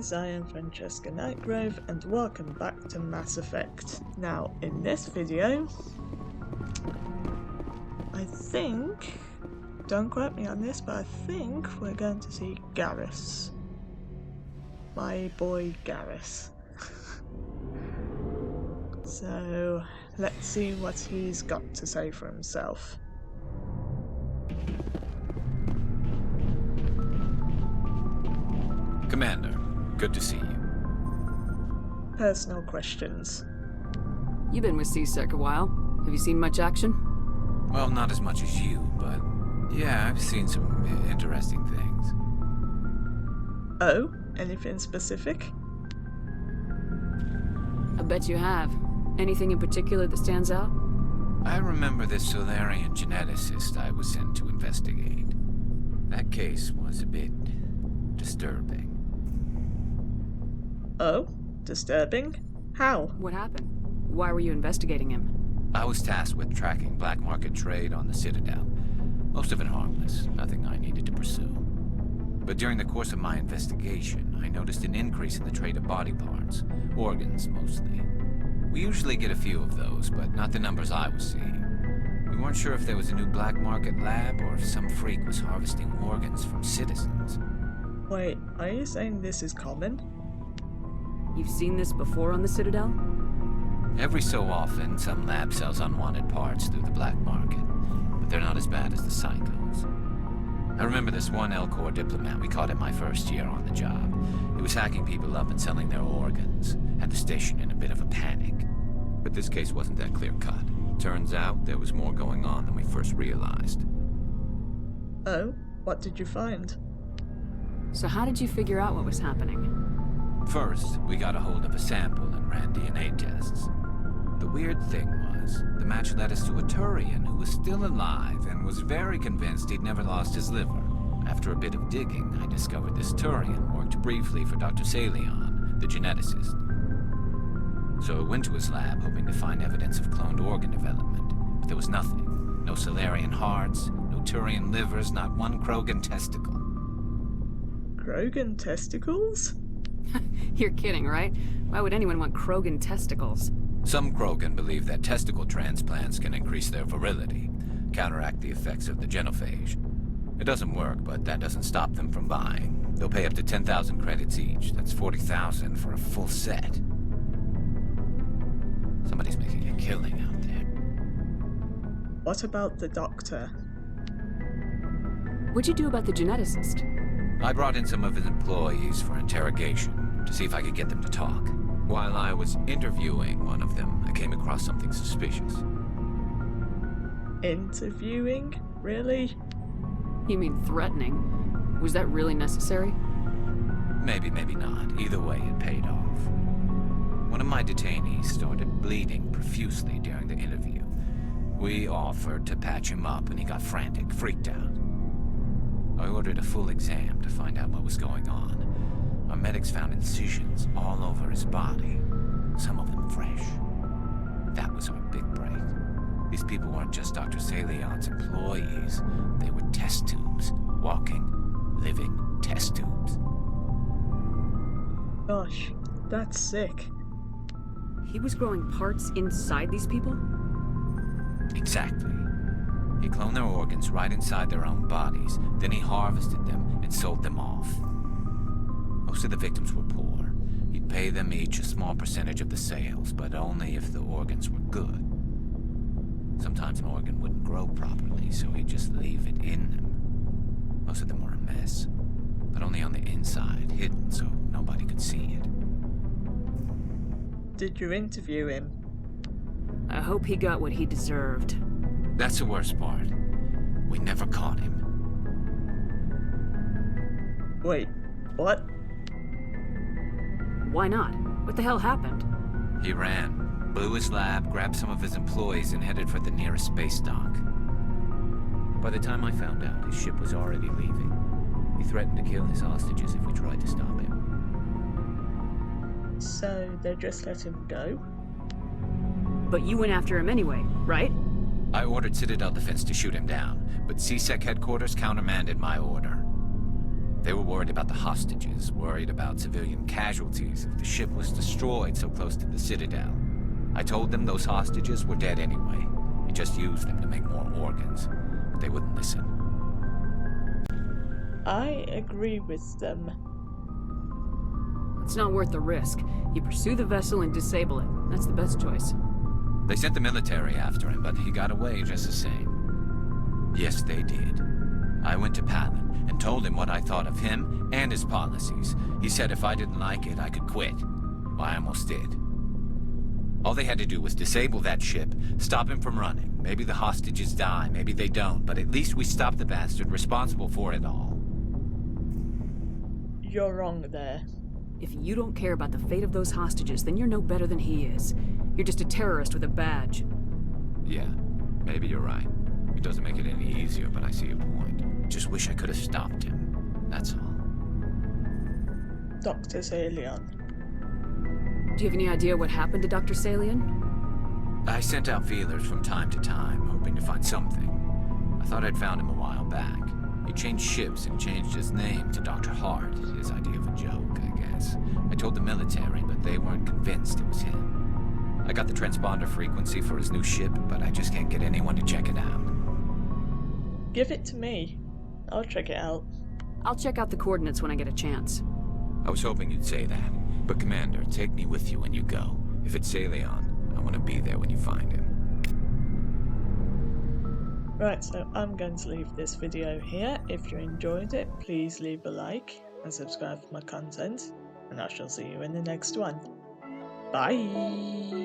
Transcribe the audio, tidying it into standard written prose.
greetings, I am Francesca Nightgrove and welcome back to Mass Effect. Now, in this video, I think, don't quote me on this, but I think we're going to see Garrus. My boy Garrus. So, let's see what he's got to say for himself. Commander, good to see you. Personal questions. You've been with C-Sec a while. Have you seen much action? Well, not as much as you, but yeah, I've seen some interesting things. Oh, anything specific? Hmm. I bet you have. Anything in particular that stands out? I remember this Solarian geneticist I was sent to investigate. That case was a bit disturbing. Oh, disturbing? How? What happened? Why were you investigating him? I was tasked with tracking black market trade on the Citadel. Most of it harmless, nothing I needed to pursue. But during the course of my investigation, I noticed an increase in the trade of body parts, organs mostly. We usually get a few of those, but not the numbers I was seeing. We weren't sure if there was a new black market lab or if some freak was harvesting organs from citizens. Wait, are you saying this is common? You've seen this before on the Citadel? Every so often, some lab sells unwanted parts through the black market, but they're not as bad as the psychos. I remember this one L-Corps diplomat we caught in my first year on the job. He was hacking people up and selling their organs, had the station in a bit of a panic. But this case wasn't that clear-cut. Turns out there was more going on than we first realized. Oh, what did you find? So how did you figure out what was happening? First, we got a hold of a sample and ran DNA tests. The weird thing was, the match led us to a Turian who was still alive and was very convinced he'd never lost his liver. After a bit of digging, I discovered this Turian worked briefly for Dr. Salion, the geneticist. So I went to his lab hoping to find evidence of cloned organ development, but there was nothing. No Solarian hearts, no Turian livers, not one Krogan testicle. Krogan testicles? You're kidding, right? Why would anyone want Krogan testicles? Some Krogan believe that testicle transplants can increase their virility, counteract the effects of the genophage. It doesn't work, but that doesn't stop them from buying. They'll pay up to 10,000 credits each. That's 40,000 for a full set. Somebody's making a killing out there. What about the doctor? What'd you do about the geneticist? I brought in some of his employees for interrogation to see if I could get them to talk. While I was interviewing one of them, I came across something suspicious. Interviewing? Really? You mean threatening? Was that really necessary? Maybe, maybe not. Either way, it paid off. One of my detainees started bleeding profusely during the interview. We offered to patch him up and he got frantic, freaked out. I ordered a full exam to find out what was going on. Our medics found incisions all over his body, some of them fresh. That was our big break. These people weren't just Dr. Salion's employees. They were test tubes. Walking, living test tubes. Gosh, that's sick. He was growing parts inside these people? Exactly. He cloned their organs right inside their own bodies. Then he harvested them and sold them off. Most of the victims were poor. He'd pay them each a small percentage of the sales, but only if the organs were good. Sometimes an organ wouldn't grow properly, so he'd just leave it in them. Most of them were a mess, but only on the inside, hidden so nobody could see it. Did you interview him? I hope he got what he deserved. That's the worst part. We never caught him. Wait, what? Why not? What the hell happened? He ran, blew his lab, grabbed some of his employees, and headed for the nearest space dock. By the time I found out, his ship was already leaving. He threatened to kill his hostages if we tried to stop him. So they just let him go? But you went after him anyway, right? I ordered Citadel Defense to shoot him down, but C-Sec headquarters countermanded my order. They were worried about the hostages, worried about civilian casualties if the ship was destroyed so close to the Citadel. I told them those hostages were dead anyway. He just used them to make more organs. But they wouldn't listen. I agree with them. It's not worth the risk. You pursue the vessel and disable it. That's the best choice. They sent the military after him, but he got away just the same. Yes, they did. I went to Palin and told him what I thought of him and his policies. He said if I didn't like it, I could quit. Well, I almost did. All they had to do was disable that ship, stop him from running. Maybe the hostages die, maybe they don't, but at least we stopped the bastard responsible for it all. You're wrong there. If you don't care about the fate of those hostages, then you're no better than he is. You're just a terrorist with a badge. Yeah, maybe you're right. It doesn't make it any easier, but I see your point. Just wish I could have stopped him. That's all. Dr. Salion. Do you have any idea what happened to Dr. Salion? I sent out feelers from time to time, hoping to find something. I thought I'd found him a while back. He changed ships and changed his name to Dr. Hart, his idea of a joke, I guess. I told the military, but they weren't convinced it was him. I got the transponder frequency for his new ship, but I just can't get anyone to check it out. Give it to me. I'll check it out. I'll check out the coordinates when I get a chance. I was hoping you'd say that. But Commander, take me with you when you go. If it's Salion, I want to be there when you find him. Right, so I'm going to leave this video here. If you enjoyed it, please leave a like and subscribe for my content. And I shall see you in the next one. Bye!